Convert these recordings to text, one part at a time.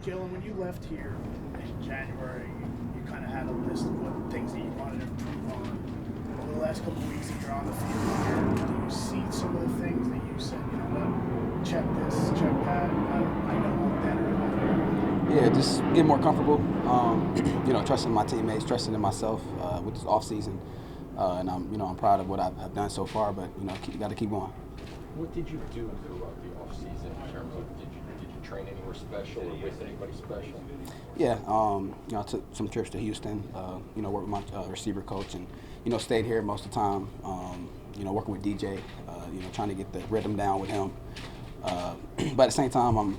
Jalin, when you left here in January, you kind of had a list of what things that you wanted to improve on. Over the last couple of weeks that you're on the field here, do you see some of the things that you said, you know what, check this, check that, I know I'm better about it? Yeah, just getting more comfortable, trusting my teammates, trusting in myself with this offseason. And I'm proud of what I've done so far, but, you got to keep going. What did you do throughout the offseason in terms of did you train anywhere special or with anybody special? Yeah, I took some trips to Houston, worked with my receiver coach and, stayed here most of the time, working with DJ, trying to get the rhythm down with him. But at the same time,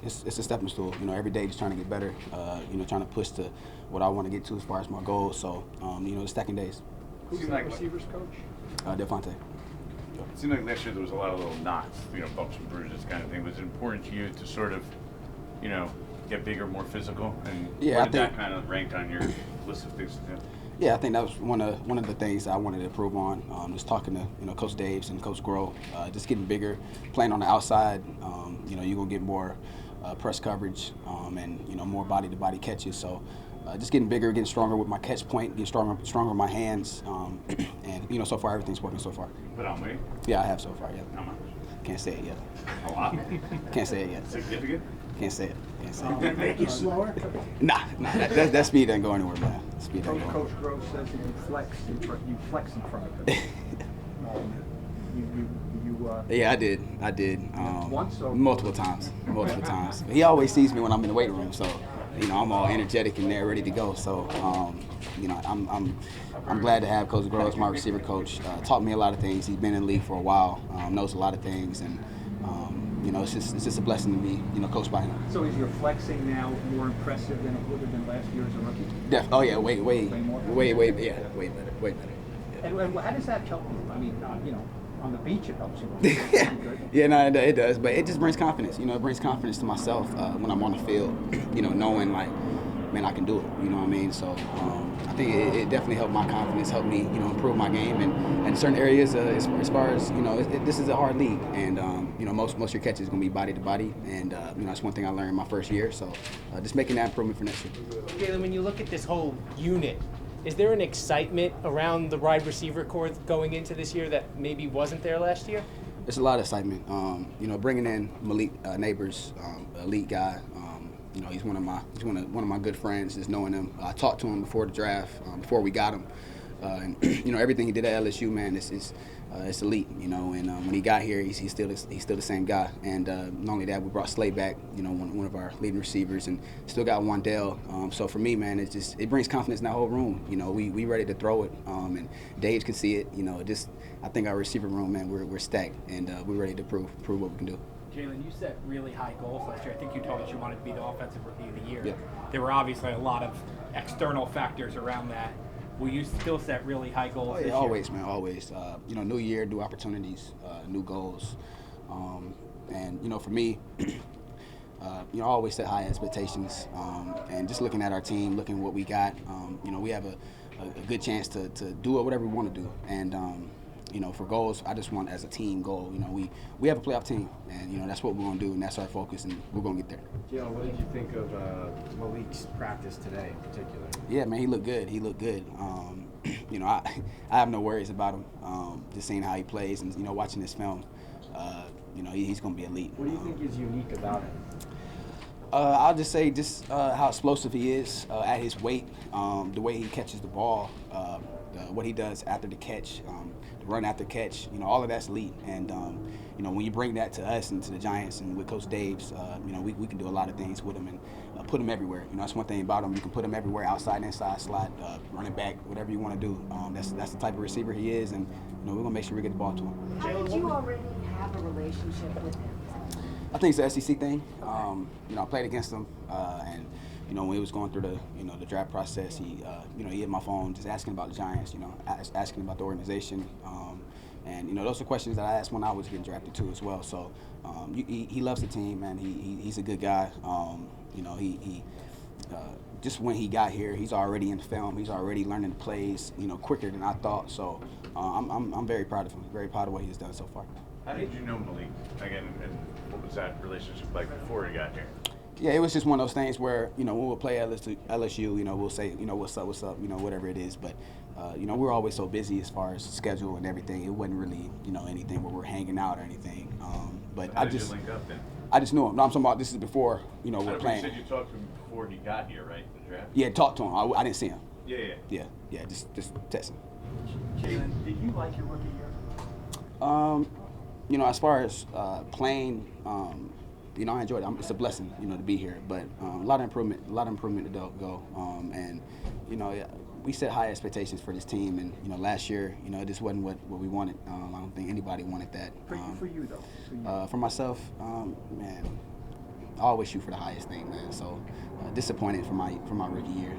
it's a stepping stool. Every day just trying to get better, trying to push to what I want to get to as far as my goals. So, the stacking days. Who's the receivers coach? Devontae. It seemed like last year there was a lot of little knots, bumps and bruises kind of thing. Was it important to you to sort of, get bigger, more physical? And where did that kind of rank on your list of things to do? Yeah, I think that was one of the things I wanted to improve on. Just talking to Coach Daves and Coach Grohl, just getting bigger, playing on the outside. You're gonna get more press coverage and more body-to-body catches. So just getting bigger, getting stronger with my catch point, getting stronger with my hands, and so far everything's working so far. But on weight? Yeah, I have so far. Yeah. How much? Can't say it yet. A lot. Can't say it yet. Significant? Can't say it. Make you slower? Nah, that speed doesn't go anywhere, man. Speed doesn't go Coach Grohl says that you flex in front of him. Yeah, I did. Once or multiple times. He always sees me when I'm in the weight room, so I'm all energetic and there, ready to go. So I'm glad to have Coach Grohl as my receiver coach. Taught me a lot of things. He's been in the league for a while, knows a lot of things, and it's just a blessing to be coached by him. So is your flexing now more impressive than it would have been last year as a rookie? Oh yeah, way better. Yeah. And how does that help you? I mean, on the beach it helps you. Yeah, no, it does, but it just brings confidence. It brings confidence to myself when I'm on the field. Knowing like, man, I can do it. You know what I mean? So I think it definitely helped my confidence, helped me, improve my game, and in certain areas as far as this is a hard league, and most of your catches gonna be body to body, and that's one thing I learned my first year. So just making that improvement for next year. Jalin, when you look at this whole unit, is there an excitement around the wide receiver corps going into this year that maybe wasn't there last year? There's a lot of excitement. Bringing in Malik Nabers, elite guy. He's one of my good friends. Just knowing him, I talked to him before the draft, before we got him, and everything he did at LSU, man, it's elite. And when he got here, he's still the same guy. And not only that, we brought Slay back, one of our leading receivers, and still got Wandale. So for me, man, it brings confidence in that whole room. We ready to throw it, and Dave can see it. I think our receiver room, man, we're stacked, and we're ready to prove what we can do. Jalin, you set really high goals last year. I think you told us you wanted to be the offensive rookie of the year. Yeah. There were obviously a lot of external factors around that. Will you still set really high goals this year? Always, man, always. New year, new opportunities, new goals. And, for me, I always set high expectations. And just looking at our team, looking at what we got, we have a good chance to do whatever we want to do. And, for goals, I just want as a team goal. We have a playoff team, and that's what we're gonna do, and that's our focus, and we're gonna get there. Jalin, what did you think of Malik's practice today in particular? Yeah, man, he looked good. I have no worries about him. Just seeing how he plays and watching this film, he's gonna be elite. What do you think is unique about him? I'll just say how explosive he is at his weight, the way he catches the ball, what he does after the catch, the run after catch, all of that's elite. And, when you bring that to us and to the Giants and with Coach Daves, we can do a lot of things with him and put him everywhere. That's one thing about him. You can put him everywhere, outside, inside, slot, running back, whatever you want to do. That's the type of receiver he is, and, we're going to make sure we get the ball to him. How did you already have a relationship with him? I think it's the SEC thing. I played against him, and when he was going through the draft process, he hit my phone just asking about the Giants, asking about the organization, and those are questions that I asked when I was getting drafted too as well. So he loves the team, man. He's a good guy. He just when he got here, he's already in the film. He's already learning the plays, quicker than I thought. So I'm very proud of him. Very proud of what he's done so far. How did you know Malik again, and what was that relationship like before he got here? Yeah, it was just one of those things where, you know, when we'll play LSU, you know, we'll say, you know, what's up, you know, whatever it is. But, you know, we're always so busy as far as schedule and everything. It wasn't really, you know, anything where we're hanging out or anything. But So how did you link up then? I just knew him. No, I'm talking about this is before, you know, we're playing. You said you talked to him before he got here, right? The draft? Yeah, talked to him. I didn't see him. Yeah. Yeah, just texting. Jalin, did you like your rookie year? You know, as far as playing, you know, I enjoyed it. It's a blessing, you know, to be here. But a lot of improvement to go. And, you know, we set high expectations for this team. And, you know, last year, you know, it just wasn't what we wanted. I don't think anybody wanted that. For you, though. For myself, man, I always shoot for the highest thing, man. So disappointed for my rookie year.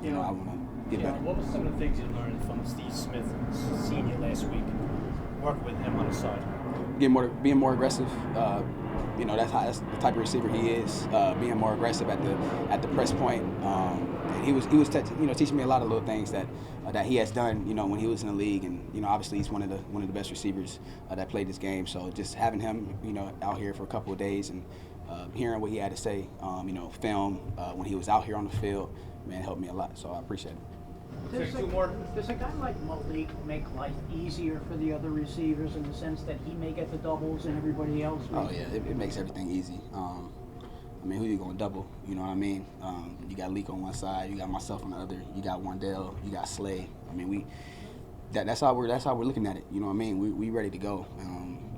You know, I want to get better. What were some of the things you learned from Steve Smith, senior, last week, working with him on the side? Being more aggressive. You know, that's the type of receiver he is. Being more aggressive at the press point. And he was teaching me a lot of little things that he has done. You know, when he was in the league, and you know, obviously he's one of the best receivers that played this game. So just having him, you know, out here for a couple of days and hearing what he had to say, you know, film when he was out here on the field, man, helped me a lot. So I appreciate it. Does a guy like Malik make life easier for the other receivers in the sense that he may get the doubles and everybody else may? Oh, yeah, it makes everything easy. I mean, who you going to double? You know what I mean? You got Leak on one side, you got myself on the other, you got Wandell, you got Slay. I mean, that's how we're looking at it. You know what I mean? We ready to go.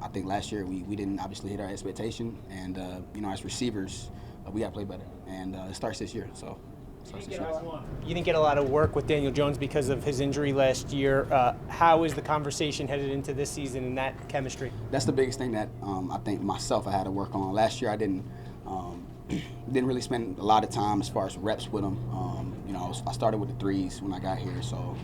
I think last year we didn't obviously hit our expectation, and you know, as receivers, we got to play better. And it starts this year, so. You didn't get a lot of work with Daniel Jones because of his injury last year. How is the conversation headed into this season and that chemistry? That's the biggest thing that I think myself I had to work on. Last year I didn't really spend a lot of time as far as reps with him. You know, I started with the threes when I got here, so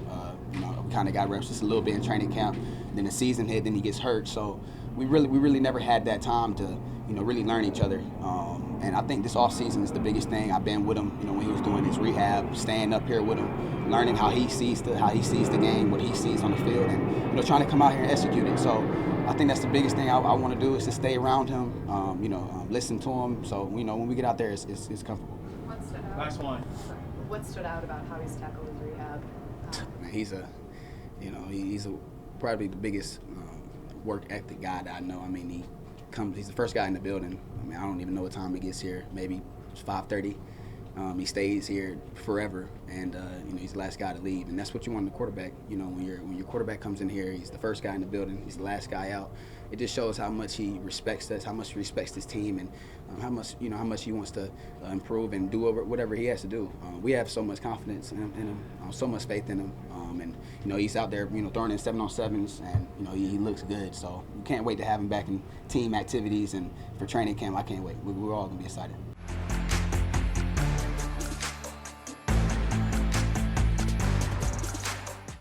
you know, we kind of got reps just a little bit in training camp. Then the season hit, then he gets hurt, so we really never had that time to, you know, really learn each other. And I think this offseason is the biggest thing. I've been with him, you know, when he was doing his rehab, staying up here with him, learning how he sees the game, what he sees on the field, and you know, trying to come out here and execute it. So I think that's the biggest thing I want to do is to stay around him, you know, listen to him. So you know, when we get out there, it's comfortable. What stood out? Last one. What stood out about how he's tackled his rehab? Man, he's probably the biggest work ethic guy that I know. I mean, he's the first guy in the building. I mean, I don't even know what time he gets here. Maybe it's 5:30. He stays here forever, and you know, he's the last guy to leave. And that's what you want in the quarterback. You know, when your quarterback comes in here, he's the first guy in the building. He's the last guy out. It just shows how much he respects us, how much he respects his team, and how much he wants to improve and do whatever he has to do. We have so much confidence in him, so much faith in him, and you know, he's out there, you know, throwing in 7-on-7s, and you know, he looks good. So we can't wait to have him back in team activities and for training camp. I can't wait. We're all gonna be excited.